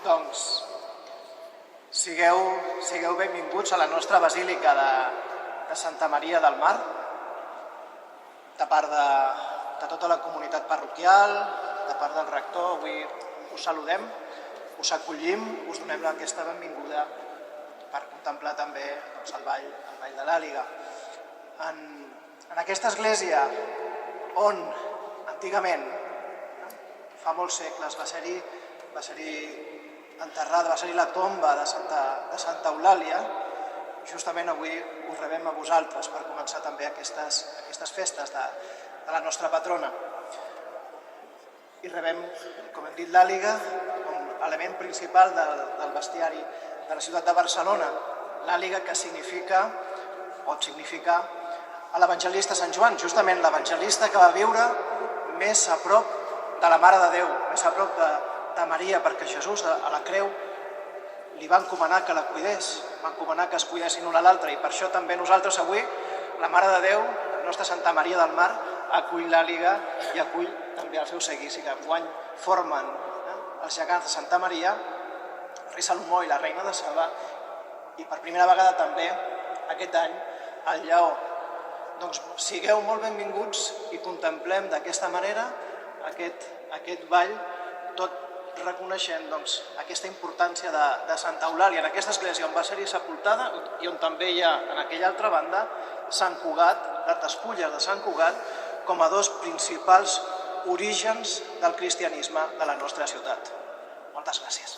Doncs sigueu benvinguts a la nostra basílica de Santa Maria del Mar, de part de tota la comunitat parroquial, de part del rector. Avui us saludem, us acollim, us donem aquesta benvinguda per contemplar també el ball de l'Àliga. En aquesta església on antigament, fa molts segles, va ser-hi enterrada, va ser-hi la tomba de Santa Eulàlia, justament avui us rebem a vosaltres per començar també aquestes festes de la nostra patrona. I rebem, com hem dit, l'àliga com a element principal del bestiari de la ciutat de Barcelona. L'àliga que significa a l'evangelista Sant Joan, justament l'evangelista que va viure més a prop de la Mare de Déu, més a prop de Maria, perquè Jesús a la creu li va encomanar que la cuidés, va encomanar que es cuidessin una a l'altra, i per això també nosaltres avui, la Mare de Déu, la nostra Santa Maria del Mar, acull l'àliga i acull també el seu seguici, que enguany formen els gegants de Santa Maria, el rei Salomó i la reina de Saba, i per primera vegada també aquest any el lleó. Doncs sigueu molt benvinguts i contemplem d'aquesta manera aquest ball, tot reconeixent aquesta importància de Santa Eulàlia en aquesta església on va ser-hi sepultada i on també hi ha, en aquella altra banda, Sant Cugat, les despulles de Sant Cugat, com a dos principals orígens del cristianisme de la nostra ciutat. Moltes gràcies.